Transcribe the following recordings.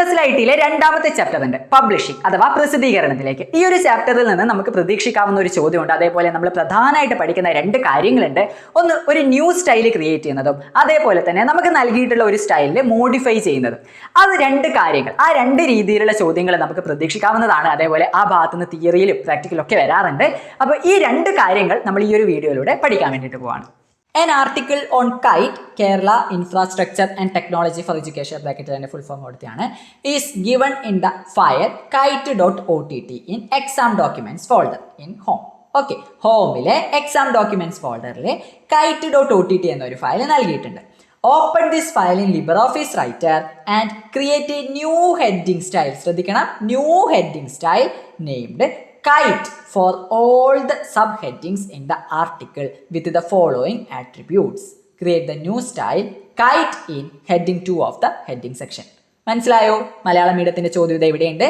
SLIT രണ്ടാമത്തെ chapter ഉണ്ട്, publishing അഥവാ പ്രസിദ്ധീകരണത്തിലേക്ക്. ഈ ഒരു ചാപ്റ്ററിൽ നിന്ന് നമുക്ക് പ്രതീക്ഷിക്കാവുന്ന ഒരു ചോദ്യമുണ്ട്. അതേപോലെ നമ്മൾ പ്രധാനമായിട്ട് പഠിക്കുന്ന രണ്ട് കാര്യങ്ങളുണ്ട്. ഒന്ന്, ഒരു ന്യൂ സ്റ്റൈൽ ക്രിയേറ്റ് ചെയ്യുന്നതും അതേപോലെ തന്നെ നമുക്ക് നൽകിയിട്ടുള്ള ഒരു സ്റ്റൈലിൽ മോഡിഫൈ ചെയ്യുന്നതും. അത് രണ്ട് കാര്യങ്ങൾ, ആ രണ്ട് രീതിയിലുള്ള ചോദ്യങ്ങൾ നമുക്ക് പ്രതീക്ഷിക്കാവുന്നതാണ്. അതേപോലെ ആ ഭാഗത്തുനിന്ന് തിയറിയിലും പ്രാക്ടിക്കലും ഒക്കെ വരാറുണ്ട്. അപ്പോൾ ഈ രണ്ട് കാര്യങ്ങൾ നമ്മൾ ഈ ഒരു വീഡിയോയിലൂടെ പഠിക്കാൻ വേണ്ടിയിട്ട് പോവാണ്. An article on KITE, Kerala Infrastructure and Technology for Education bracket full form is given in the file kite.ott in exam documents folder in home. Okay, home exam documents folder kite.ott എന്നൊരു file നൽകിയിട്ടുണ്ട്. Open this file in LibreOffice Writer and create a new heading style. ശ്രദ്ധിക്കണം, new heading style named Kite for all the subheadings in the article with the following attributes. Create the new style Kite in heading 2 of the heading section. മനസ്സിലായോ? മലയാളം മീഡിയത്തിന്റെ ചോദ്യം ഇവിടെയുണ്ട്.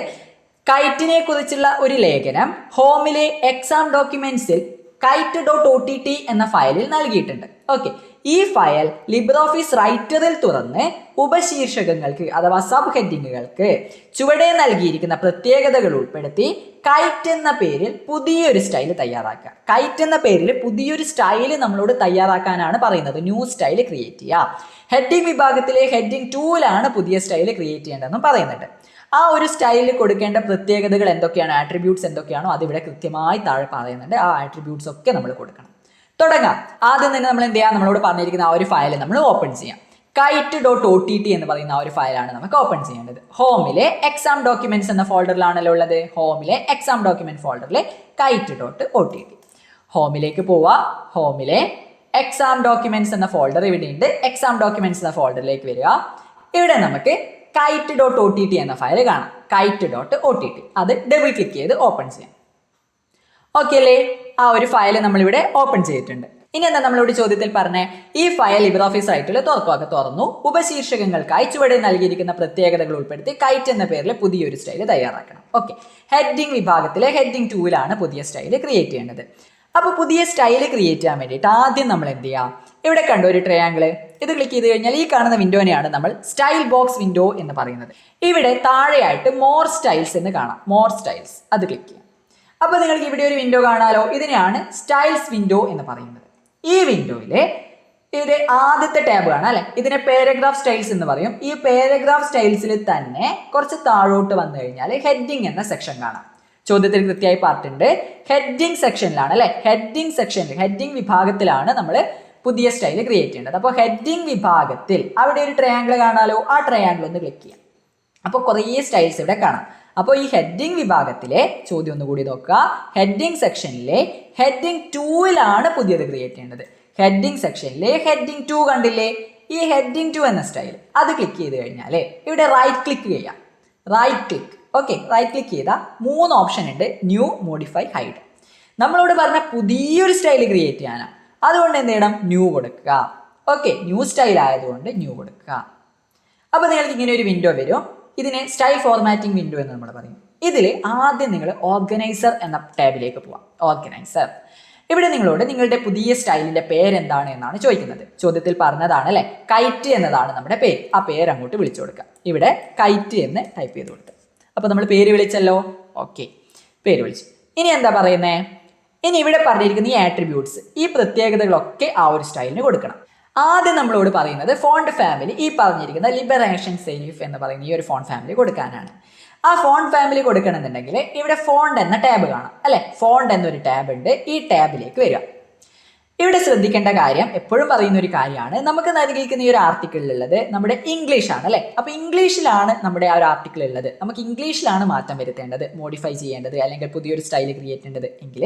കൈറ്റിനെ കുറിച്ചുള്ള ഒരു ലേഖനം ഹോമിലെ exam ഡോക്യുമെന്റ്സിൽ kite.ott എന്ന ഫയലിൽ നൽകിയിട്ടുണ്ട്. ഓക്കെ, ഈ ഫയൽ ലിബ്രോഫീസ് റൈറ്ററിൽ തുറന്ന് ഉപശീർഷകങ്ങൾക്ക് അഥവാ സബ് ഹെഡിങ്ങുകൾക്ക് ചുവടെ നൽകിയിരിക്കുന്ന പ്രത്യേകതകൾ ഉൾപ്പെടുത്തി കൈറ്റ് എന്ന പേരിൽ പുതിയൊരു സ്റ്റൈൽ തയ്യാറാക്കുക. കൈറ്റ് എന്ന പേരിൽ പുതിയൊരു സ്റ്റൈൽ നമ്മളോട് തയ്യാറാക്കാനാണ് പറയുന്നത്. ന്യൂ സ്റ്റൈൽ ക്രിയേറ്റ് ചെയ്യുക. ഹെഡിങ് വിഭാഗത്തിലെ ഹെഡിങ് 2ലാണ് പുതിയ സ്റ്റൈൽ ക്രിയേറ്റ് ചെയ്യേണ്ടതെന്നും പറയുന്നുണ്ട്. ആ ഒരു സ്റ്റൈലിൽ കൊടുക്കേണ്ട പ്രത്യേകതകൾ എന്തൊക്കെയാണ്, ആട്രിബ്യൂട്ട്സ് എന്തൊക്കെയാണോ അതിവിടെ കൃത്യമായി താഴെ പറയുന്നുണ്ട്. ആ ആട്രിബ്യൂട്ട്സ് ഒക്കെ നമ്മൾ കൊടുക്കണം. തുടങ്ങാം. ആദ്യം തന്നെ നമ്മൾ എന്ത് ചെയ്യാം, നമ്മളോട് പറഞ്ഞിരിക്കുന്ന ആ ഒരു ഫയൽ നമ്മൾ ഓപ്പൺ ചെയ്യാം. kite.ott എന്ന് പറയുന്ന ആ ഒരു ഫയലാണ് നമുക്ക് ഓപ്പൺ ചെയ്യേണ്ടത്. ഹോമിലെ എക്സാം ഡോക്യുമെന്റ്സ് എന്ന ഫോൾഡറിലാണല്ലോ ഉള്ളത്. ഹോമിലെ എക്സാം ഡോക്യുമെന്റ് ഫോൾഡറിലെ kite.ott. ഹോമിലേക്ക് പോവാ. ഹോമിലെ എക്സാം ഡോക്യുമെന്റ്സ് എന്ന ഫോൾഡർ ഇവിടെ ഉണ്ട്. എക്സാം ഡോക്യുമെന്റ്സ് എന്ന ഫോൾഡറിലേക്ക് വരിക. ഇവിടെ നമുക്ക് kite.ott എന്ന ഫയൽ കാണാം. kite.ott അത് ഡബിൾ ക്ലിക്ക് ചെയ്ത് ഓപ്പൺ ചെയ്യാം. ഓക്കെ അല്ലേ? ആ ഒരു ഫയൽ നമ്മളിവിടെ ഓപ്പൺ ചെയ്തിട്ടുണ്ട്. ഇനി എന്താ നമ്മളോട് ചോദ്യത്തിൽ പറഞ്ഞേ, ഈ ഫയൽ ലിബ്രോഫീസ് റൈറ്ററിൽ തുറന്നു. ഉപശീർഷകങ്ങൾക്കായി ചുവടെ നൽകിയിരിക്കുന്ന പ്രത്യേകതകൾ ഉൾപ്പെടുത്തി കൈറ്റ് എന്ന പേരിൽ പുതിയൊരു സ്റ്റൈൽ തയ്യാറാക്കണം. ഓക്കെ, ഹെഡിങ് വിഭാഗത്തിലെ ഹെഡിങ് 2ലാണ് പുതിയ സ്റ്റൈൽ ക്രിയേറ്റ് ചെയ്യേണ്ടത്. അപ്പോൾ പുതിയ സ്റ്റൈൽ ക്രിയേറ്റ് ചെയ്യാൻ വേണ്ടിയിട്ട് ആദ്യം നമ്മൾ എന്ത് ചെയ്യാം, ഇവിടെ കണ്ടോ ഒരു ട്രയാങ്കിൾ, ഇത് ക്ലിക്ക് ചെയ്ത് കഴിഞ്ഞാൽ ഈ കാണുന്ന വിൻഡോനെയാണ് നമ്മൾ സ്റ്റൈൽ ബോക്സ് വിൻഡോ എന്ന് പറയുന്നത്. ഇവിടെ താഴെയായിട്ട് മോർ സ്റ്റൈൽസ് എന്ന് കാണാം. മോർ സ്റ്റൈൽസ് അത് ക്ലിക്ക് ചെയ്യാം. അപ്പോൾ നിങ്ങൾക്ക് ഇവിടെ ഒരു വിൻഡോ കാണാലോ. ഇതിനെയാണ് സ്റ്റൈൽസ് വിൻഡോ എന്ന് പറയുന്നത്. ഈ വിൻഡോയിലെ ഇത് ആദ്യത്തെ ടാബ് കാണാം അല്ലെ, ഇതിനെ പാരഗ്രാഫ് സ്റ്റൈൽസ് എന്ന് പറയും. ഈ പാരഗ്രാഫ് സ്റ്റൈൽസിൽ തന്നെ കുറച്ച് താഴോട്ട് വന്നു കഴിഞ്ഞാൽ ഹെഡിങ് എന്ന സെക്ഷൻ കാണാം. ചോദ്യത്തിൽ കൃത്യമായി പാർട്ടുണ്ട്. ഹെഡിങ് സെക്ഷനിലാണ് അല്ലെ, ഹെഡിങ് സെക്ഷനിൽ ഹെഡിങ് വിഭാഗത്തിലാണ് നമ്മൾ പുതിയ സ്റ്റൈൽ ക്രിയേറ്റ് ചെയ്യേണ്ടത്. അപ്പോൾ ഹെഡിങ് വിഭാഗത്തിൽ അവിടെ ഒരു ട്രയാങ്കിൾ കാണാലോ. ആ ട്രയാങ്കിൾ ഒന്ന് ക്ലിക്ക് ചെയ്യാം. അപ്പോൾ കുറേ സ്റ്റൈൽസ് ഇവിടെ കാണാം. അപ്പോൾ ഈ ഹെഡിങ് വിഭാഗത്തിലെ ചോദ്യം ഒന്നുകൂടി നോക്കുക. ഹെഡിങ് സെക്ഷനിലെ ഹെഡിങ് 2ലാണ് പുതിയത് ക്രിയേറ്റ് ചെയ്യേണ്ടത്. ഹെഡിങ് സെക്ഷനിലെ ഹെഡിങ് 2 കണ്ടില്ലേ, ഈ ഹെഡിങ് 2 എന്ന സ്റ്റൈൽ അത് ക്ലിക്ക് ചെയ്ത് കഴിഞ്ഞാൽ ഇവിടെ റൈറ്റ് ക്ലിക്ക് ചെയ്യാം. Right click. Okay, right click ചെയ്താൽ 3 ഓപ്ഷൻ ഉണ്ട്. New, modify, hide. നമ്മളോട് പറഞ്ഞ പുതിയൊരു സ്റ്റൈൽ ക്രിയേറ്റ് ചെയ്യാനാണ്. അതുകൊണ്ട് എന്ത് ചെയ്യണം, ന്യൂ കൊടുക്കുക. ഓക്കെ, ന്യൂ സ്റ്റൈൽ ആയതുകൊണ്ട് ന്യൂ കൊടുക്കുക. അപ്പോൾ നിങ്ങൾക്ക് ഇങ്ങനെ ഒരു വിൻഡോ വരും. ഇതിനെ സ്റ്റൈൽ ഫോർമാറ്റിംഗ് വിൻഡോ എന്ന് നമ്മൾ പറയും. ഇതിൽ ആദ്യം നിങ്ങൾ ഓർഗനൈസർ എന്ന ടാബിലേക്ക് പോവാം. ഓർഗനൈസർ. ഇവിടെ നിങ്ങളോട് നിങ്ങളുടെ പുതിയ സ്റ്റൈലിന്റെ പേരെന്താണ് എന്നാണ് ചോദിക്കുന്നത്. ചോദ്യത്തിൽ പറഞ്ഞതാണ് അല്ലെ, കൈറ്റ് എന്നതാണ് നമ്മുടെ പേര്. ആ പേര് അങ്ങോട്ട് വിളിച്ചു കൊടുക്കുക. ഇവിടെ കൈറ്റ് എന്ന് ടൈപ്പ് ചെയ്ത് കൊടുക്കുക. അപ്പോൾ നമ്മൾ പേര് വിളിച്ചല്ലോ. ഓക്കെ, പേര് വിളിച്ചു. ഇനി എന്താ പറയുന്നത്, ഇനി ഇവിടെ പറഞ്ഞിരിക്കുന്ന ഈ ആട്രിബ്യൂട്ട്സ്, ഈ പ്രത്യേകതകളൊക്കെ ആ ഒരു സ്റ്റൈലിന് കൊടുക്കണം. ആദ്യം നമ്മളോട് പറയുന്നത് ഫോണ്ട് ഫാമിലി, ഈ പറഞ്ഞിരിക്കുന്ന ലിബറേഷൻ സെരിഫ് എന്ന് പറയുന്ന ഈ ഒരു ഫോണ്ട് ഫാമിലി കൊടുക്കാനാണ്. ആ ഫോണ്ട് ഫാമിലി കൊടുക്കണമെന്നുണ്ടെങ്കിൽ ഇവിടെ ഫോണ്ട് എന്ന ടാബ് കാണാം അല്ലെ. ഫോണ്ട് എന്നൊരു ടാബ് ഉണ്ട്. ഈ ടാബിലേക്ക് വരിക. ഇവിടെ ശ്രദ്ധിക്കേണ്ട കാര്യം, എപ്പോഴും പറയുന്ന ഒരു കാര്യമാണ്, നമുക്ക് നൽകിയിരിക്കുന്ന ഈ ഒരു ആർട്ടിക്കിളിലുള്ളത് നമ്മുടെ ഇംഗ്ലീഷ് ആണ് അല്ലെ. അപ്പോൾ ഇംഗ്ലീഷിലാണ് നമ്മുടെ ആ ഒരു ആർട്ടിക്കിൾ ഉള്ളത്. നമുക്ക് ഇംഗ്ലീഷിലാണ് മാറ്റം വരുത്തേണ്ടത്, മോഡിഫൈ ചെയ്യേണ്ടത്, അല്ലെങ്കിൽ പുതിയൊരു സ്റ്റൈൽ ക്രിയേറ്റ് ചെയ്യേണ്ടത് എങ്കിൽ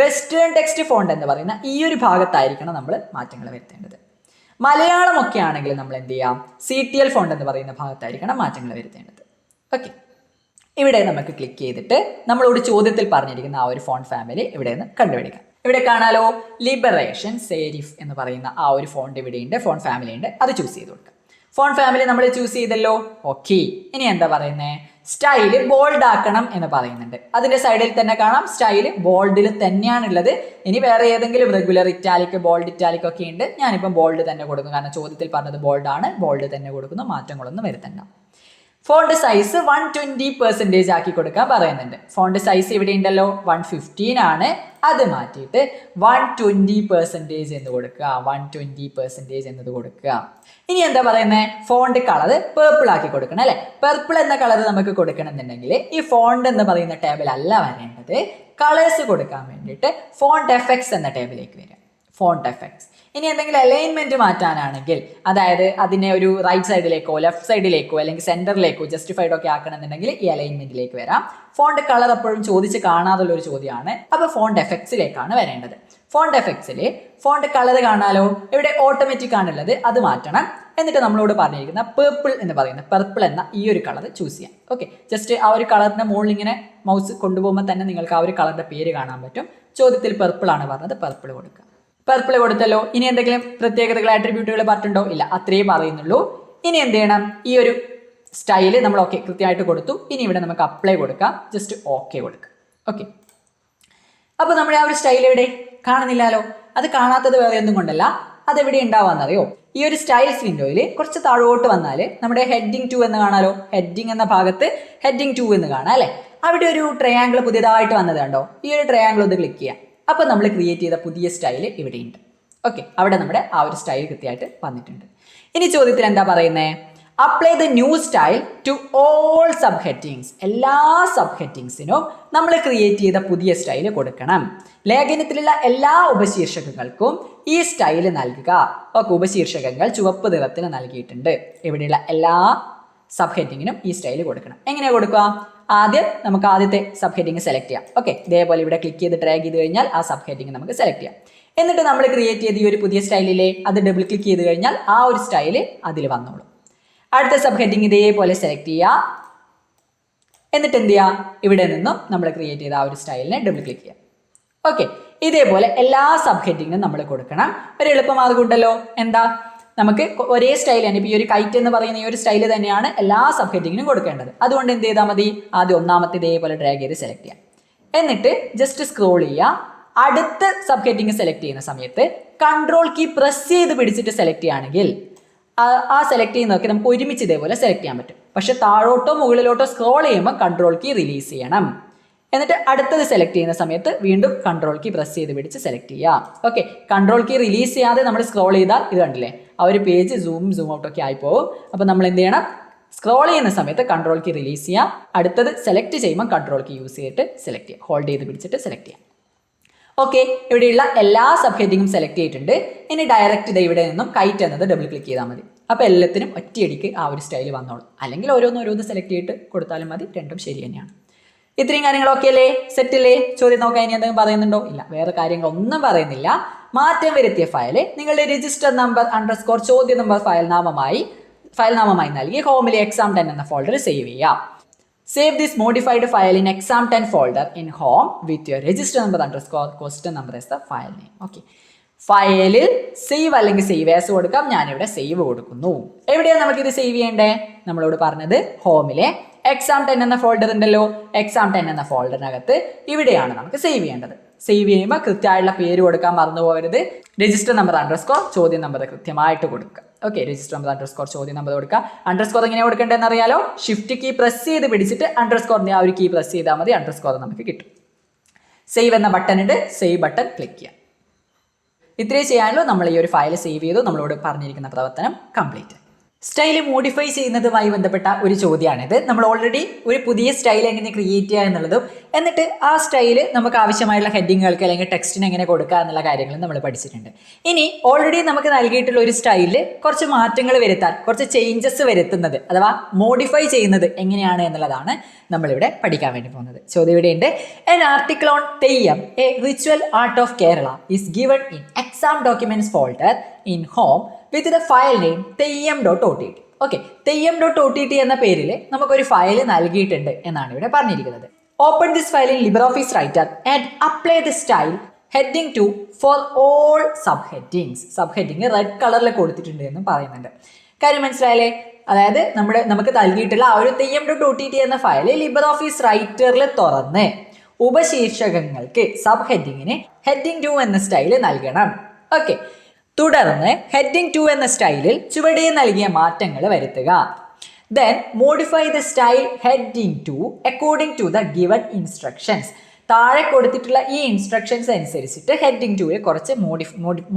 വെസ്റ്റേൺ ടെക്സ്റ്റ് ഫോണ്ട് എന്ന് പറയുന്ന ഈ ഒരു ഭാഗത്തായിരിക്കണം നമ്മൾ മാറ്റങ്ങൾ വരുത്തേണ്ടത്. മലയാളമൊക്കെ ആണെങ്കിൽ നമ്മൾ എന്ത് ചെയ്യാം, CTL ഫോണ്ട് എന്ന് പറയുന്ന ഭാഗത്തായിരിക്കണം മാറ്റങ്ങൾ വരുത്തേണ്ടത്. ഓക്കെ, ഇവിടെ നമുക്ക് ക്ലിക്ക് ചെയ്തിട്ട് നമ്മളോട് ചോദ്യത്തിൽ പറഞ്ഞിരിക്കുന്ന ആ ഒരു ഫോണ്ട് ഫാമിലി ഇവിടെ നിന്ന് കണ്ടുപിടിക്കാം. ഇവിടെ കാണാലോ, ലിബറേഷൻ സെരിഫ് എന്ന് പറയുന്ന ആ ഒരു ഫോണ്ട് ഇവിടെയുണ്ട്, ഫോണ്ട് ഫാമിലി ഉണ്ട്. അത് ചൂസ് ചെയ്ത് കൊടുക്കാം. ഫോണ്ട് ഫാമിലി നമ്മൾ ചൂസ് ചെയ്തല്ലോ. ഓക്കെ, ഇനി എന്താ പറയുന്നത്, സ്റ്റൈല് ബോൾഡ് ആക്കണം എന്ന് പറയുന്നുണ്ട്. അതിന്റെ സൈഡിൽ തന്നെ കാണാം സ്റ്റൈല് ബോൾഡിൽ തന്നെയാണുള്ളത്. ഇനി വേറെ ഏതെങ്കിലും റെഗുലർ ഇറ്റാലിക്, ബോൾഡ് ഇറ്റാലിക് ഒക്കെ ഉണ്ട്. ഞാനിപ്പം ബോൾഡ് തന്നെ കൊടുക്കും, കാരണം ചോദ്യത്തിൽ പറഞ്ഞത് ബോൾഡ് ആണ്. ബോൾഡ് തന്നെ കൊടുക്കുന്നു, മാറ്റങ്ങളൊന്നും വരുത്തണ്ട. ഫോണ്ട് സൈസ് 120% ആക്കി കൊടുക്കാൻ പറയുന്നുണ്ട്. ഫോണ്ട് സൈസ് ഇവിടെ ഉണ്ടല്ലോ 115 ആണ്, അത് മാറ്റിയിട്ട് 120% എന്ന് കൊടുക്കുക. 120% എന്നത് കൊടുക്കുക. ഇനി എന്താ പറയുന്നത്, ഫോണ്ട് കളർ പേർപ്പിൾ ആക്കി കൊടുക്കണം അല്ലെ. പേർപ്പിൾ എന്ന കളർ നമുക്ക് കൊടുക്കണം എന്നുണ്ടെങ്കിൽ ഈ ഫോണ്ട് എന്ന് പറയുന്ന ടേബിൾ അല്ല വരേണ്ടത്, കളേഴ്സ് കൊടുക്കാൻ വേണ്ടിയിട്ട് ഫോണ്ട് എഫക്ട്സ് എന്ന ടേബിളിലേക്ക് വരിക. Font effects. ഇനി എന്തെങ്കിലും അലൈൻമെന്റ് മാറ്റാനാണെങ്കിൽ, അതായത് അതിനെ ഒരു റൈറ്റ് സൈഡിലേക്കോ ലെഫ്റ്റ് സൈഡിലേക്കോ അല്ലെങ്കിൽ സെന്ററിലേക്കോ ജസ്റ്റിഫൈഡ് ഒക്കെ ആക്കണമെന്നുണ്ടെങ്കിൽ ഈ അലൈൻമെന്റിലേക്ക് വരാം. ഫോണ്ട് കളർ എപ്പോഴും ചോദിച്ച് കാണാതുള്ള ഒരു ചോദ്യമാണ്. അപ്പോൾ ഫോണ്ട് എഫക്ട്സിലേക്കാണ് വരേണ്ടത്. ഫോണ്ട് എഫക്ട്സിൽ ഫോണ്ട് കളർ കാണാലോ, ഇവിടെ ഓട്ടോമാറ്റിക് ആണുള്ളത്, അത് മാറ്റണം. എന്നിട്ട് നമ്മളോട് പറഞ്ഞിരിക്കുന്ന പേർപ്പിൾ എന്ന് പറയുന്ന പർപ്പിൾ എന്ന ഈ ഒരു കളർ ചൂസ് ചെയ്യാം. ഓക്കെ, ജസ്റ്റ് ആ ഒരു കളറിന്റെ മുകളിൽ ഇങ്ങനെ മൗസ് കൊണ്ടുപോകുമ്പോൾ തന്നെ നിങ്ങൾക്ക് ആ ഒരു കളറിന്റെ പേര് കാണാൻ പറ്റും. ചോദ്യത്തിൽ പർപ്പിൾ ആണ് പറഞ്ഞത്, പർപ്പിൾ കൊടുക്കുക. പർപ്പിൾ കൊടുത്തല്ലോ. ഇനി എന്തെങ്കിലും പ്രത്യേകതകൾ ആട്രിബ്യൂട്ടുകൾ പറഞ്ഞിട്ടുണ്ടോ? ഇല്ല, അത്രയേ പറയുന്നുള്ളൂ. ഇനി എന്ത് ചെയ്യണം, ഈ ഒരു സ്റ്റൈല് നമ്മൾ ഓക്കെ കൃത്യമായിട്ട് കൊടുത്തു. ഇനി ഇവിടെ നമുക്ക് അപ്ലൈ കൊടുക്കാം, ജസ്റ്റ് ഓക്കെ കൊടുക്കാം. ഓക്കെ, അപ്പോൾ നമ്മുടെ ആ ഒരു സ്റ്റൈൽ എവിടെ കാണുന്നില്ലല്ലോ. അത് കാണാത്തത് വേറെ ഒന്നും കൊണ്ടല്ല, അതെവിടെ ഉണ്ടാവാന്നറിയോ, ഈ ഒരു സ്റ്റൈൽസ് വിൻഡോയിൽ കുറച്ച് താഴോട്ട് വന്നാൽ നമ്മുടെ ഹെഡിങ് 2 എന്ന് കാണാലോ. ഹെഡിങ് എന്ന ഭാഗത്ത് ഹെഡിങ് 2 എന്ന് കാണാം അല്ലേ. അവിടെ ഒരു ട്രയാങ്കിൾ പുതിയതായിട്ട് വന്നത് കണ്ടോ. ഈ ഒരു ട്രയാങ്കിൾ ഒന്ന് ക്ലിക്ക് ചെയ്യാം. അപ്പോൾ നമ്മൾ ക്രിയേറ്റ് ചെയ്ത പുതിയ സ്റ്റൈല് ഇവിടെയുണ്ട്. ഓക്കെ, അവിടെ നമ്മുടെ ആ ഒരു സ്റ്റൈൽ കൃത്യമായിട്ട് വന്നിട്ടുണ്ട്. ഇനി ചോദ്യത്തിൽ എന്താ പറയുന്നത്, apply the new style to all sub headings. എല്ലാ സബ് ഹെഡിങ്സിനും നമ്മൾ ക്രിയേറ്റ് ചെയ്ത പുതിയ സ്റ്റൈല് കൊടുക്കണം. ലേഖനത്തിലുള്ള എല്ലാ ഉപശീർഷകങ്ങൾക്കും ഈ സ്റ്റൈല് നൽകുക. ഓക്കെ, ഉപശീർഷകങ്ങൾ ചുവപ്പ് നിറത്തിൽ നൽകിയിട്ടുണ്ട്. ഇവിടെയുള്ള എല്ലാ സബ് ഹെഡിങ്ങിനും ഈ സ്റ്റൈല് കൊടുക്കണം. എങ്ങനെയാണ് കൊടുക്കുക, ആദ്യം നമുക്ക് ആദ്യത്തെ സബ് ഹെഡിങ് സെലക്ട് ചെയ്യാം. ഓക്കെ, ഇതേപോലെ ഇവിടെ ക്ലിക്ക് ചെയ്ത് ഡ്രാഗ് ചെയ്ത് കഴിഞ്ഞാൽ ആ സബ് ഹെഡിങ് നമുക്ക് സെലക്ട് ചെയ്യാം. എന്നിട്ട് നമ്മൾ ക്രിയേറ്റ് ചെയ്ത ഈ ഒരു പുതിയ സ്റ്റൈലിലെ അത് ഡബിൾ ക്ലിക്ക് ചെയ്ത് കഴിഞ്ഞാൽ ആ ഒരു സ്റ്റൈല് അതിൽ വന്നോളൂ. അടുത്ത സബ് ഹെഡിങ് ഇതേപോലെ സെലക്ട് ചെയ്യുക. എന്നിട്ട് എന്ത് ചെയ്യുക, ഇവിടെ നിന്നും നമ്മൾ ക്രിയേറ്റ് ചെയ്ത ആ ഒരു സ്റ്റൈലിനെ ഡബിൾ ക്ലിക്ക് ചെയ്യാം. ഓക്കെ, ഇതേപോലെ എല്ലാ സബ് ഹെഡിങ്ങും നമ്മൾ കൊടുക്കണം. ഒരു എളുപ്പമാർഗം ഉണ്ടല്ലോ, എന്താ, നമുക്ക് ഒരേ സ്റ്റൈൽ തന്നെ, ഇപ്പോൾ ഈ ഒരു കൈറ്റ് എന്ന് പറയുന്ന ഈ ഒരു സ്റ്റൈൽ തന്നെയാണ് എല്ലാ സബ് ഹെഡിങ്ങിനും കൊടുക്കേണ്ടത്. അതുകൊണ്ട് എന്ത് ചെയ്താൽ മതി, ആദ്യം ഒന്നാമത്തെ ഇതേപോലെ ഡ്രാഗ് ചെയ്ത് സെലക്ട് ചെയ്യാം. എന്നിട്ട് ജസ്റ്റ് സ്ക്രോൾ ചെയ്യുക. അടുത്ത സബ് ഹെഡിങ് സെലക്ട് ചെയ്യുന്ന സമയത്ത് കൺട്രോൾ കീ പ്രസ് ചെയ്ത് പിടിച്ചിട്ട് സെലക്ട് ചെയ്യുകയാണെങ്കിൽ ആ സെലക്ട് ചെയ്യുന്നതൊക്കെ നമുക്ക് ഒരുമിച്ച് ഇതേപോലെ സെലക്ട് ചെയ്യാൻ പറ്റും. പക്ഷെ താഴോട്ടോ മുകളിലോട്ടോ സ്ക്രോൾ ചെയ്യുമ്പോൾ കൺട്രോൾ കീ റിലീസ് ചെയ്യണം. എന്നിട്ട് അടുത്തത് സെലക്ട് ചെയ്യുന്ന സമയത്ത് വീണ്ടും കൺട്രോൾ കീ പ്രസ് ചെയ്ത് പിടിച്ച് സെലക്ട് ചെയ്യാം. ഓക്കെ, കൺട്രോൾ കീ റിലീസ് ചെയ്യാതെ നമ്മൾ സ്ക്രോൾ ചെയ്താൽ ഇത് കണ്ടില്ലേ, ആ ഒരു പേജ് സൂം ഔട്ടൊക്കെ ആയിപ്പോവും. അപ്പോൾ നമ്മൾ എന്ത് ചെയ്യണം, സ്ക്രോൾ ചെയ്യുന്ന സമയത്ത് കൺട്രോൾ കീ റിലീസ് ചെയ്യാം. അടുത്തത് സെലക്ട് ചെയ്യുമ്പോൾ കൺട്രോൾ കീ യൂസ് ചെയ്തിട്ട് സെലക്ട് ചെയ്യാം, ഹോൾഡ് ചെയ്ത് പിടിച്ചിട്ട് സെലക്ട് ചെയ്യാം. ഓക്കെ, ഇവിടെയുള്ള എല്ലാ സബ് ഹെഡിങ്ങും സെലക്ട് ചെയ്തിട്ടുണ്ട്. ഇനി ഡയറക്റ്റ് ഇത് ഇവിടെ നിന്നും കൈറ്റ് എന്നത് ഡബിൾ ക്ലിക്ക് ചെയ്താൽ മതി. അപ്പോൾ എല്ലാത്തിനും ഒറ്റയടിക്ക് ആ ഒരു സ്റ്റൈൽ വന്നോളും. അല്ലെങ്കിൽ ഓരോന്ന് സെലക്ട് ചെയ്തിട്ട് കൊടുത്താലും മതി, രണ്ടും ശരി തന്നെയാണ്. ഇത്രയും കാര്യങ്ങളൊക്കെ അല്ലേ, സെറ്റ് അല്ലേ? ചോദ്യം നോക്കാൻ ഇനി എന്തെങ്കിലും പറയുന്നുണ്ടോ? ഇല്ല, വേറെ കാര്യങ്ങളൊന്നും പറയുന്നില്ല. മാറ്റം വരുത്തിയ ഫയൽ നിങ്ങളുടെ രജിസ്റ്റർ നമ്പർ _ ചോദ്യ നമ്പർ ഫയൽ നാമമായി നൽകി ഹോമിലെ exam10 എന്ന ഫോൾഡർ സേവ് ചെയ്യാം. Save this modified file in exam10 folder in home with your register number _ question number S the file name. Okay, ഫയലിൽ സേവ് അല്ലെങ്കിൽ സേവ് ആസ് കൊടുക്കാം. ഞാനിവിടെ save കൊടുക്കുന്നു. എവിടെയാണ് നമുക്കിത് സേവ് ചെയ്യേണ്ടേ? നമ്മളോട് പറഞ്ഞത് ഹോമിലെ exam10 എന്ന ഫോൾഡർ ഉണ്ടല്ലോ. exam10 എന്ന ഫോൾഡറിനകത്ത് ഇവിടെയാണ് നമുക്ക് സേവ് ചെയ്യേണ്ടത്. സേവ് ചെയ്യുമ്പോൾ കൃത്യമായിട്ടുള്ള പേര് കൊടുക്കാൻ മറന്നു പോകരുത്. രജിസ്റ്റർ നമ്പർ _ ചോദ്യം നമ്പർ കൃത്യമായിട്ട് കൊടുക്കുക. ഓക്കെ, രജിസ്റ്റർ നമ്പർ _ ചോദ്യം നമ്പർ കൊടുക്കുക. _ എങ്ങനെ കൊടുക്കേണ്ടതെന്ന് അറിയാലോ. ഷിഫ്റ്റ് കീ പ്രസ് ചെയ്ത് പിടിച്ചിട്ട് _ ആ ഒരു കീ പ്രസ് ചെയ്താൽ മതി, _ നമുക്ക് കിട്ടും. സേവ് എന്ന ബട്ടൺ ഉണ്ട്, സേവ് ബട്ടൺ ക്ലിക്ക് ചെയ്യാം. ഇത്രയും ചെയ്യാനല്ലോ നമ്മൾ ഈ ഒരു ഫയൽ സേവ് ചെയ്തു. നമ്മളോട് പറഞ്ഞിരിക്കുന്ന പ്രവർത്തനം കംപ്ലീറ്റ്. സ്റ്റൈല് മോഡിഫൈ ചെയ്യുന്നതുമായി ബന്ധപ്പെട്ട ഒരു ചോദ്യമാണിത്. നമ്മൾ ഓൾറെഡി ഒരു പുതിയ സ്റ്റൈൽ എങ്ങനെ ക്രിയേറ്റ് ചെയ്യുക എന്നുള്ളതും എന്നിട്ട് ആ സ്റ്റൈല് നമുക്ക് ആവശ്യമായുള്ള ഹെഡിങ്ങുകൾക്ക് അല്ലെങ്കിൽ ടെക്സ്റ്റിന് എങ്ങനെ കൊടുക്കുക എന്നുള്ള കാര്യങ്ങളും നമ്മൾ പഠിച്ചിട്ടുണ്ട്. ഇനി ഓൾറെഡി നമുക്ക് നൽകിയിട്ടുള്ള ഒരു സ്റ്റൈലിൽ കുറച്ച് മാറ്റങ്ങൾ വരുത്താൻ, കുറച്ച് ചേഞ്ചസ് വരുത്തുന്നത് അഥവാ മോഡിഫൈ ചെയ്യുന്നത് എങ്ങനെയാണ് എന്നുള്ളതാണ് നമ്മളിവിടെ പഠിക്കാൻ വേണ്ടി പോകുന്നത്. ചോദ്യം ഇവിടെയുണ്ട്. An article on Theyyam, a ritual art of Kerala is given in exam documents folder in home with the file name theyyam.ott. Okay, theyyam.ott എന്ന പേരിൽ നമുക്കൊരു ഫയൽ നൽകിയിട്ടുണ്ട് എന്നാണ് ഇവിടെ പറഞ്ഞിരിക്കുന്നത്. Open this file in LibreOffice Writer and apply the style heading 2 for all subheadings. സബ്ഹെഡിങ് red കളറിൽ കൊടുത്തിട്ടുണ്ട് എന്നും പറയുന്നുണ്ട്. കാര്യം മനസ്സിലായാലേ? അതായത് നമുക്ക് നൽകിയിട്ടുള്ള ആ ഒരു theyyam.ott എന്ന ഫയൽ LibreOffice റൈറ്ററിൽ തുറന്ന് ഉപശീർഷകങ്ങൾക്ക് സബ് ഹെഡിങ്ങിന് ഹെഡിങ് 2 എന്ന സ്റ്റൈല് നൽകണം. ഓക്കെ, തുടർന്ന് ഹെഡിങ് 2 എന്ന സ്റ്റൈലിൽ ചുവടെ നൽകിയ മാറ്റങ്ങൾ വരുത്തുക. Then modify the style heading to according to the given instructions. താഴെ കൊടുത്തിട്ടുള്ള ഈ ഇൻസ്ട്രക്ഷൻസ് അനുസരിച്ചിട്ട് ഹെഡിങ് 2 കുറച്ച്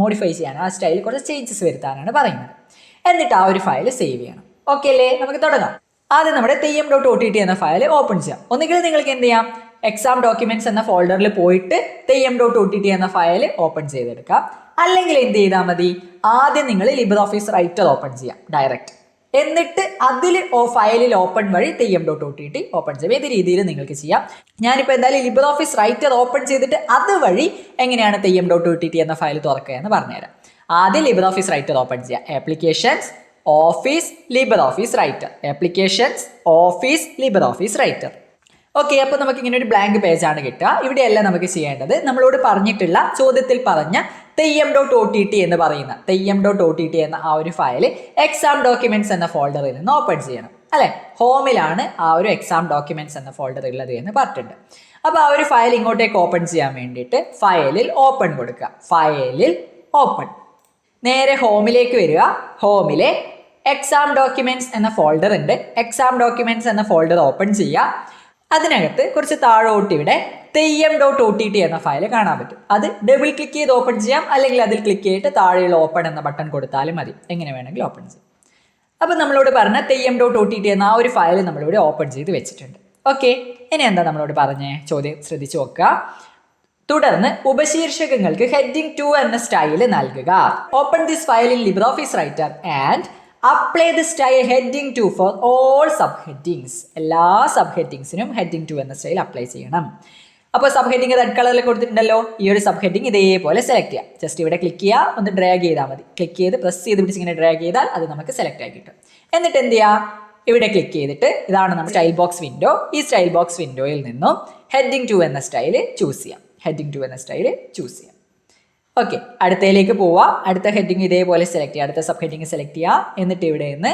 മോഡിഫൈ ചെയ്യാനാണ്, ആ സ്റ്റൈലിൽ കുറച്ച് ചേഞ്ചസ് വരുത്താനാണ് പറയുന്നത്. എന്നിട്ട് ആ ഒരു ഫയൽ സേവ് ചെയ്യണം. ഓക്കെ അല്ലേ? നമുക്ക് തുടങ്ങാം. ആദ്യം നമ്മുടെ തെയ്യം.ott എന്ന ഫയൽ ഓപ്പൺ ചെയ്യാം. ഒന്നുകിൽ നിങ്ങൾക്ക് എന്ത് ചെയ്യാം, എക്സാം ഡോക്യുമെന്റ്സ് എന്ന ഫോൾഡറിൽ പോയിട്ട് തെയ്യം.ott എന്ന ഫയൽ ഓപ്പൺ ചെയ്തെടുക്കാം. അല്ലെങ്കിൽ എന്ത് ചെയ്താൽ മതി, ആദ്യം നിങ്ങൾ ലിബ്രിയോഫീസ് റൈറ്റർ ഓപ്പൺ ചെയ്യാം ഡയറക്റ്റ്. എന്നിട്ട് അതിൽ ഫയലിൽ ഓപ്പൺ വഴി തെയ്യം.ott ഓപ്പൺ ചെയ്യാം. ഏത് രീതിയിൽ നിങ്ങൾക്ക് ചെയ്യാം. ഞാനിപ്പോൾ എന്തായാലും ലിബ്രിയോഫീസ് റൈറ്റർ ഓപ്പൺ ചെയ്തിട്ട് അതുവഴി എങ്ങനെയാണ് തെയ്യം.ott എന്ന ഫയൽ തുറക്കുക എന്ന് പറഞ്ഞുതരാം. ആദ്യം ലിബ്രിയോഫീസ് റൈറ്റർ ഓപ്പൺ ചെയ്യാം. Applications, office, LibreOffice writer. Applications, office, LibreOffice writer. Okay, അപ്പോൾ നമുക്ക് ഇങ്ങനെ ഒരു ബ്ലാങ്ക് പേജാണ് കിട്ടുക. ഇവിടെയല്ല നമുക്ക് ചെയ്യേണ്ടത്, നമ്മളോട് പറഞ്ഞിട്ടുള്ള ചോദ്യത്തിൽ പറഞ്ഞ തെയ്യം.ott എന്ന് പറയുന്ന തെയ്യം.ott എന്ന ആ ഒരു ഫയൽ എക്സാം ഡോക്യുമെന്റ്സ് എന്ന ഫോൾഡറിൽ നിന്ന് ഓപ്പൺ ചെയ്യണം അല്ലെ. ഹോമിലാണ് ആ ഒരു എക്സാം ഡോക്യുമെന്റ്സ് എന്ന ഫോൾഡർ ഉള്ളത് എന്ന് പറഞ്ഞിട്ടുണ്ട്. അപ്പോൾ ആ ഒരു ഫയൽ ഇങ്ങോട്ടേക്ക് ഓപ്പൺ ചെയ്യാൻ വേണ്ടിയിട്ട് ഫയലിൽ ഓപ്പൺ കൊടുക്കുക. ഫയലിൽ ഓപ്പൺ, നേരെ ഹോമിലേക്ക് വരിക. ഹോമിലെ എക്സാം ഡോക്യുമെന്റ്സ് എന്ന ഫോൾഡർ ഉണ്ട്. എക്സാം ഡോക്യുമെന്റ്സ് എന്ന ഫോൾഡർ ഓപ്പൺ ചെയ്യുക. അതിനകത്ത് കുറച്ച് താഴോട്ട് ഇവിടെ തെയ്യം.ott എന്ന ഫയൽ കാണാൻ പറ്റും. അത് ഡബിൾ ക്ലിക്ക് ചെയ്ത് ഓപ്പൺ ചെയ്യാം, അല്ലെങ്കിൽ അതിൽ ക്ലിക്ക് ചെയ്തിട്ട് താഴെയുള്ള ഓപ്പൺ എന്ന ബട്ടൺ കൊടുത്താലും മതി. എങ്ങനെ വേണമെങ്കിലും ഓപ്പൺ ചെയ്യാം. അപ്പോൾ നമ്മളോട് പറഞ്ഞ തെയ്യം.ott എന്ന ആ ഒരു ഫയൽ നമ്മളിവിടെ ഓപ്പൺ ചെയ്ത് വെച്ചിട്ടുണ്ട്. ഓക്കെ, ഇനി എന്താ നമ്മളോട് പറഞ്ഞേ, ചോദ്യം ശ്രദ്ധിച്ചു നോക്കുക. തുടർന്ന് ഉപശീർഷകങ്ങൾക്ക് ഹെഡിങ് 2 എന്ന സ്റ്റൈൽ നൽകുക. Open this file in LibreOffice writer and apply the style heading 2 for all sub headings. എല്ലാ സബ് ഹെഡിങ്സിനും ഹെഡിങ് 2 എന്ന സ്റ്റൈൽ അപ്ലൈ ചെയ്യണം. അപ്പോൾ സബ് ഹെഡിങ് റെഡ് കളറിൽ കൊടുത്തിട്ടുണ്ടല്ലോ. ഈ ഒരു സബ് ഹെഡിങ് ഇതേപോലെ സെലക്ട് ചെയ്യാം. ജസ്റ്റ് ഇവിടെ ക്ലിക്ക് ചെയ്യുക, ഒന്ന് ഡ്രാഗ് ചെയ്താൽ മതി. ക്ലിക്ക് ചെയ്ത് പ്രസ് ചെയ്ത് പിടിച്ച് ഇങ്ങനെ ഡ്രാഗ് ചെയ്താൽ അത് നമുക്ക് സെലക്ട് ആയി കിട്ടും. എന്നിട്ട് എന്ത് ചെയ്യുക, ഇവിടെ ക്ലിക്ക് ചെയ്തിട്ട് ഇതാണ് നമ്മുടെ സ്റ്റൈൽ ബോക്സ് വിൻഡോ. ഈ സ്റ്റൈൽ ബോക്സ് വിൻഡോയിൽ നിന്നും ഹെഡിങ് 2 എന്ന സ്റ്റൈൽ ചൂസ് ചെയ്യാം. ഹെഡിങ് 2 എന്ന സ്റ്റൈൽ ചൂസ് ചെയ്യാം. ഓക്കെ, അടുത്തയിലേക്ക് പോവുക. അടുത്ത ഹെഡിങ് ഇതേപോലെ സെലക്ട് ചെയ്യുക. അടുത്ത സബ് ഹെഡിങ് സെലക്ട് ചെയ്യുക. എന്നിട്ട് ഇവിടെ നിന്ന്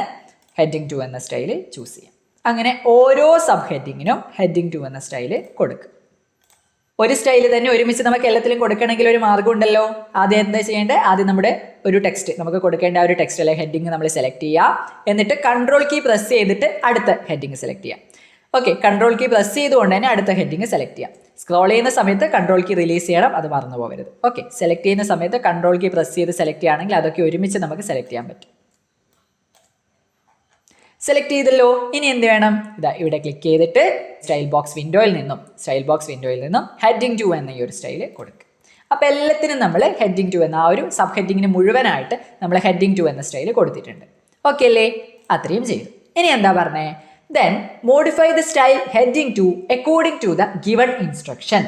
ഹെഡിങ് 2 എന്ന സ്റ്റൈൽ ചൂസ് ചെയ്യാം. അങ്ങനെ ഓരോ സബ് ഹെഡിങ്ങിനും ഹെഡിങ് 2 എന്ന സ്റ്റൈൽ കൊടുക്കുക. ഒരു സ്റ്റൈൽ തന്നെ ഒരുമിച്ച് നമുക്ക് എല്ലാത്തിലും കൊടുക്കണമെങ്കിൽ ഒരു മാർഗ്ഗം ഉണ്ടല്ലോ. ആദ്യം എന്താ ചെയ്യേണ്ടത്, ആദ്യം നമ്മുടെ ഒരു ടെക്സ്റ്റ് നമുക്ക് കൊടുക്കേണ്ട ഒരു ടെക്സ്റ്റ് അല്ലെങ്കിൽ ഹെഡിങ് നമ്മൾ സെലക്ട് ചെയ്യുക. എന്നിട്ട് കൺട്രോൾ കീ പ്രസ് ചെയ്തിട്ട് അടുത്ത ഹെഡിങ് സെലക്ട് ചെയ്യാം. ഓക്കെ, കൺട്രോൾ കീ പ്രസ് ചെയ്തുകൊണ്ട് തന്നെ അടുത്ത ഹെഡിങ് സെലക്ട് ചെയ്യാം. സ്ക്രോൾ ചെയ്യുന്ന സമയത്ത് കൺട്രോൾ കീ റിലീസ് ചെയ്യണം, അത് മറന്നു പോകരുത്. ഓക്കെ, സെലക്ട് ചെയ്യുന്ന സമയത്ത് കൺട്രോൾ കീ പ്രസ് ചെയ്ത് സെലക്ട് ചെയ്യുകയാണെങ്കിൽ അതൊക്കെ ഒരുമിച്ച് നമുക്ക് സെലക്ട് ചെയ്യാൻ പറ്റും. സെലക്ട് ചെയ്തല്ലോ. ഇനി എന്ത് വേണം, ഇതാ ഇവിടെ ക്ലിക്ക് ചെയ്തിട്ട് സ്റ്റൈൽ ബോക്സ് വിൻഡോയിൽ നിന്നും ഹെഡിങ് 2 എന്ന ഈ ഒരു സ്റ്റൈൽ കൊടുക്കുക. അപ്പോൾ എല്ലാത്തിനും നമ്മൾ ഹെഡിങ് 2 എന്ന ആ ഒരു സബ് ഹെഡിങ്ങിന് മുഴുവനായിട്ട് നമ്മൾ ഹെഡിങ് 2 എന്ന സ്റ്റൈൽ കൊടുത്തിട്ടുണ്ട്. ഓക്കെ അല്ലേ? അത്രയും ചെയ്തു. ഇനി എന്താ പറഞ്ഞേ, then modify the style heading 2 according to the given instruction.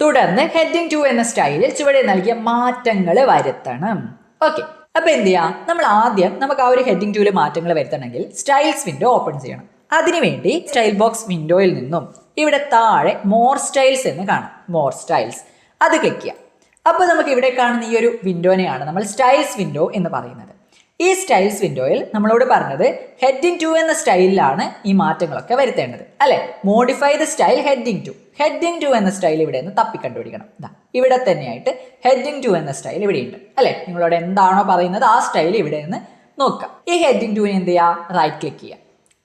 തുടർന്ന് ഹെഡിങ് 2 എന്ന സ്റ്റൈലിൽ ചുവടെ നൽകിയ മാറ്റങ്ങൾ വരുത്തണം. ഓക്കെ, അപ്പോൾ എന്ത് ചെയ്യാം, നമ്മൾ ആദ്യം നമുക്ക് ആ ഒരു ഹെഡിങ് 2 മാറ്റങ്ങൾ വരുത്തണമെങ്കിൽ സ്റ്റൈൽസ് വിൻഡോ ഓപ്പൺ ചെയ്യണം. അതിനുവേണ്ടി സ്റ്റൈൽ ബോക്സ് വിൻഡോയിൽ നിന്നും ഇവിടെ താഴെ മോർ സ്റ്റൈൽസ് എന്ന് കാണാം. മോർ സ്റ്റൈൽസ്, അത് ക്ലിക്ക് ചെയ്യാം. അപ്പോൾ നമുക്ക് ഇവിടെ കാണുന്ന ഈ ഒരു വിൻഡോനെയാണ് നമ്മൾ സ്റ്റൈൽസ് വിൻഡോ എന്ന് പറയുന്നത്. ഈ സ്റ്റൈൽസ് വിൻഡോയിൽ നമ്മളോട് പറഞ്ഞത് ഹെഡിങ് 2 എന്ന സ്റ്റൈലിലാണ് ഈ മാറ്റങ്ങളൊക്കെ വരുത്തേണ്ടത് അല്ലെ. Modify the style heading 2. Heading 2 എന്ന സ്റ്റൈൽ ഇവിടെ നിന്ന് തപ്പി കണ്ടുപിടിക്കണം. ഇവിടെ തന്നെയായിട്ട് ഹെഡിങ് 2 എന്ന സ്റ്റൈൽ ഇവിടെ ഉണ്ട് അല്ലെ. നിങ്ങളോട് എന്താണോ പറയുന്നത് ആ സ്റ്റൈൽ ഇവിടെ നിന്ന് നോക്കാം. ഈ ഹെഡിങ് 2 എന്ത് ചെയ്യുക, റൈറ്റ് ക്ലിക്ക് ചെയ്യുക.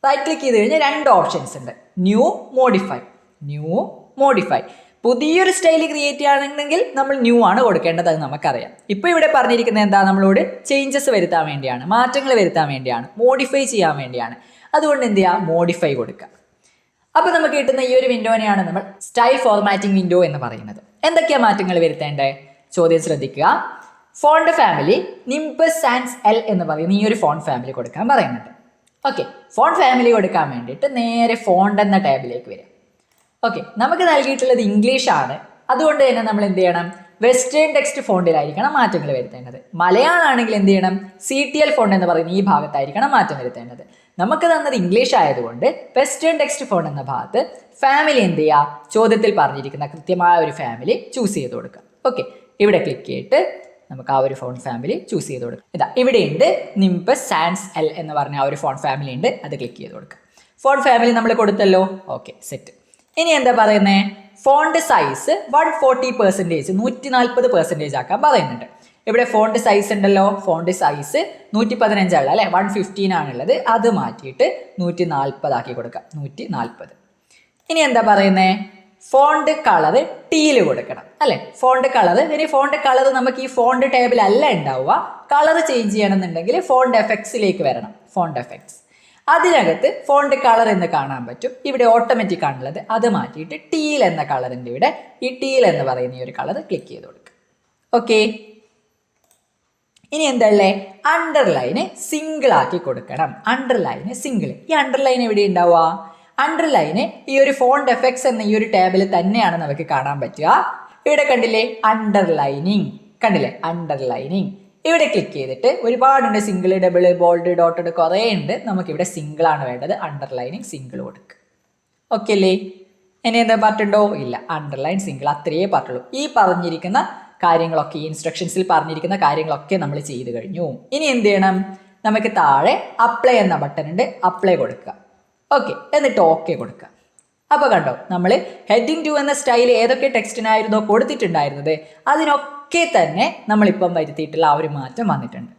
റൈറ്റ് ക്ലിക്ക് ചെയ്ത് കഴിഞ്ഞാൽ 2 ഓപ്ഷൻസ് ഉണ്ട്, ന്യൂ, മോഡിഫൈ. പുതിയൊരു സ്റ്റൈൽ ക്രിയേറ്റ് ചെയ്യുകയാണെങ്കിൽ നമ്മൾ ന്യൂ ആണ് കൊടുക്കേണ്ടത്, അത് നമുക്കറിയാം. ഇപ്പോൾ ഇവിടെ പറഞ്ഞിരിക്കുന്നത് എന്താ, നമ്മളോട് ചേഞ്ചസ് വരുത്താൻ വേണ്ടിയാണ്, മാറ്റങ്ങൾ വരുത്താൻ വേണ്ടിയാണ്, മോഡിഫൈ ചെയ്യാൻ വേണ്ടിയാണ്. അതുകൊണ്ട് എന്ത് ചെയ്യുക, മോഡിഫൈ കൊടുക്കുക. അപ്പോൾ നമുക്ക് കിട്ടുന്ന ഈ ഒരു വിൻഡോനെയാണ് നമ്മൾ സ്റ്റൈൽ ഫോർമാറ്റിംഗ് വിൻഡോ എന്ന് പറയുന്നത്. എന്തൊക്കെയാണ് മാറ്റങ്ങൾ വരുത്തേണ്ടത്, ചോദ്യം ശ്രദ്ധിക്കുക. Font family Nimbus Sans L എന്ന് പറയുന്ന ഈ ഒരു ഫോണ്ട് ഫാമിലി കൊടുക്കാൻ പറയുന്നുണ്ട്. ഓക്കെ, ഫോണ്ട് ഫാമിലി കൊടുക്കാൻ വേണ്ടിയിട്ട് നേരെ ഫോണ്ട് എന്ന ടാബിലേക്ക് വരിക. ഓക്കെ, നമുക്ക് നൽകിയിട്ടുള്ളത് ഇംഗ്ലീഷ് ആണ്. അതുകൊണ്ട് തന്നെ നമ്മൾ എന്ത് ചെയ്യണം, വെസ്റ്റേൺ ടെക്സ്റ്റ് ഫോണ്ടിലായിരിക്കണം മാറ്റങ്ങൾ വരുത്തേണ്ടത്. മലയാളമാണെങ്കിൽ എന്ത് ചെയ്യണം, CTL ഫോണ്ട് എന്ന് പറയുന്ന ഈ ഭാഗത്തായിരിക്കണം മാറ്റം വരുത്തേണ്ടത്. നമുക്ക് തന്നത് ഇംഗ്ലീഷ് ആയതുകൊണ്ട് വെസ്റ്റേൺ ടെക്സ്റ്റ് ഫോണ്ട് എന്ന ഭാഗത്ത് ഫാമിലി എന്ത് ചെയ്യുക, ചോദ്യത്തിൽ പറഞ്ഞിരിക്കുന്ന കൃത്യമായ ഒരു ഫാമിലി ചൂസ് ചെയ്ത് കൊടുക്കുക. ഓക്കെ, ഇവിടെ ക്ലിക്ക് ചെയ്തിട്ട് നമുക്ക് ആ ഒരു ഫോണ്ട് ഫാമിലി ചൂസ് ചെയ്ത് കൊടുക്കുക. ഇതാ ഇവിടെ ഉണ്ട് നിംബസ് സാൻസ് എൽ എന്ന് പറഞ്ഞ ആ ഒരു ഫോണ്ട് ഫാമിലി ഉണ്ട്, അത് ക്ലിക്ക് ചെയ്ത് കൊടുക്കുക. ഫോണ്ട് ഫാമിലി നമ്മൾ കൊടുത്തല്ലോ. Okay, set. ഇനി എന്താ പറയുന്നത്, ഫോണ്ട് സൈസ് 140%, 140% ആക്കാൻ പറയുന്നുണ്ട്. ഇവിടെ ഫോണ്ട് സൈസ് ഉണ്ടല്ലോ, ഫോണ്ട് സൈസ് 115 അല്ലേ, 115 ആണുള്ളത്. അത് മാറ്റിയിട്ട് 140 ആക്കി കൊടുക്കാം, 140. ഇനി എന്താ പറയുന്നേ, ഫോണ്ട് കളർ ടീല് കൊടുക്കണം അല്ലെ. ഫോണ്ട് കളർ, ഇനി ഫോണ്ട് കളർ നമുക്ക് ഈ ഫോണ്ട് ടേബിൾ അല്ല ഉണ്ടാവുക. കളർ ചേഞ്ച് ചെയ്യണമെന്നുണ്ടെങ്കിൽ ഫോണ്ട് എഫക്ട്സിലേക്ക് വരണം. ഫോണ്ട് എഫക്ട്സ്, അതിനകത്ത് ഫോണ്ട് കളർ എന്ന് കാണാൻ പറ്റും. ഇവിടെ ഓട്ടോമാറ്റിക് ആണുള്ളത്. അത് മാറ്റിയിട്ട് ടീൽ എന്ന കളറിൻ്റെ ഇവിടെ ഈ ടീൽ എന്ന് പറയുന്ന ഈ ഒരു കളർ ക്ലിക്ക് ചെയ്ത് കൊടുക്കുക. ഓക്കെ, ഇനി എന്തല്ലേ, അണ്ടർലൈന് സിംഗിൾ ആക്കി കൊടുക്കണം. Underline single. ഈ അണ്ടർലൈൻ എവിടെ ഉണ്ടാവുക, അണ്ടർലൈന് ഈ ഒരു ഫോണ്ട് എഫക്ട്സ് എന്ന ഈ ഒരു ടാബിൽ തന്നെയാണ് നമുക്ക് കാണാൻ പറ്റുക. ഇവിടെ കണ്ടില്ലേ അണ്ടർലൈനിങ്, കണ്ടില്ലേ അണ്ടർലൈനിങ്. ഇവിടെ ക്ലിക്ക് ചെയ്തിട്ട് ഒരുപാടുണ്ട്, സിംഗിൾ, ഡബിൾ, ബോൾഡ്, ഡോട്ടഡ് കുറേ ഉണ്ട്. നമുക്കിവിടെ സിംഗിൾ ആണ് വേണ്ടത്. അണ്ടർലൈനിങ് സിംഗിൾ കൊടുക്കുക. ഓക്കെ അല്ലേ, ഇനി എന്താ പറഞ്ഞിട്ടുണ്ടോ, ഇല്ല, അണ്ടർലൈൻ സിംഗിൾ അത്രയേ പറഞ്ഞുള്ളൂ. ഈ പറഞ്ഞിരിക്കുന്ന കാര്യങ്ങളൊക്കെ, ഈ ഇൻസ്ട്രക്ഷൻസിൽ പറഞ്ഞിരിക്കുന്ന കാര്യങ്ങളൊക്കെ നമ്മൾ ചെയ്ത് കഴിഞ്ഞു. ഇനി എന്ത് ചെയ്യണം, നമുക്ക് താഴെ അപ്ലൈ എന്ന ബട്ടൺ ഉണ്ട്, അപ്ലൈ കൊടുക്കുക. ഓക്കെ, എന്നിട്ട് ഓക്കെ കൊടുക്കുക. അപ്പോൾ കണ്ടോ, നമ്മൾ ഹെഡിങ് 2 എന്ന സ്റ്റൈൽ ഏതൊക്കെ ടെക്സ്റ്റിനായിരുന്നോ കൊടുത്തിട്ടുണ്ടായിരുന്നത് അതിനൊക്കെ തന്നെ നമ്മളിപ്പം വരുത്തിയിട്ടുള്ള ആ ഒരു മാറ്റം വന്നിട്ടുണ്ട്.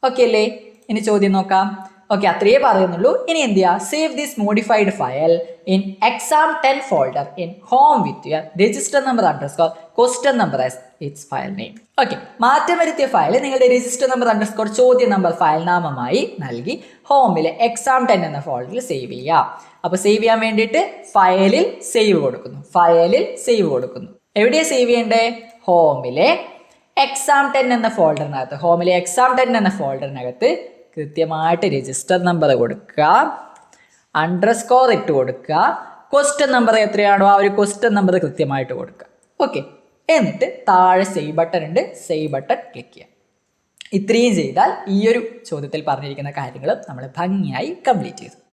ഓക്കെ അല്ലേ, ഇനി ചോദ്യം നോക്കാം. ഓക്കെ, അത്രയേ പറയുന്നുള്ളൂ. ഇനി എന്ത് ചെയ്യുക, save this modified file in exam10 folder in home with your register number underscore question number as it's file name. Okay, മാറ്റം വരുത്തിയ ഫയൽ നിങ്ങളുടെ രജിസ്റ്റർ നമ്പർ അണ്ടർസ്കോർ ചോദ്യ നമ്പർ ഫയൽ നാമമായി നൽകി ഹോമിലെ exam10 എന്ന ഫോൾഡറിൽ സേവ് ചെയ്യാം. അപ്പോൾ സേവ് ചെയ്യാൻ വേണ്ടിയിട്ട് ഫയലിൽ സേവ് കൊടുക്കുന്നു. ഫയലിൽ സേവ് കൊടുക്കുന്നു. എവിടെയാണ് സേവ് ചെയ്യേണ്ടത്, ഹോമിലെ exam10 എന്ന ഫോൾഡറിനകത്ത്. ഹോമിലെ exam10 എന്ന ഫോൾഡറിനകത്ത് കൃത്യമായിട്ട് രജിസ്റ്റർ നമ്പർ കൊടുക്കുക, അണ്ടർസ്കോർ ഇട്ട് കൊടുക്കുക, ക്വസ്റ്റ്യൻ നമ്പർ എത്രയാണോ ആ ഒരു ക്വസ്റ്റ്യൻ നമ്പർ കൃത്യമായിട്ട് കൊടുക്കുക. ഓക്കെ, എന്നിട്ട് താഴെ സേവ് ബട്ടൺ ഉണ്ട്, സേവ് ബട്ടൺ ക്ലിക്ക് ചെയ്യുക. ഇത്രയും ചെയ്താൽ ഈ ഒരു ചോദ്യത്തിൽ പറഞ്ഞിരിക്കുന്ന കാര്യങ്ങൾ നമ്മൾ ഭംഗിയായി കംപ്ലീറ്റ് ചെയ്തു.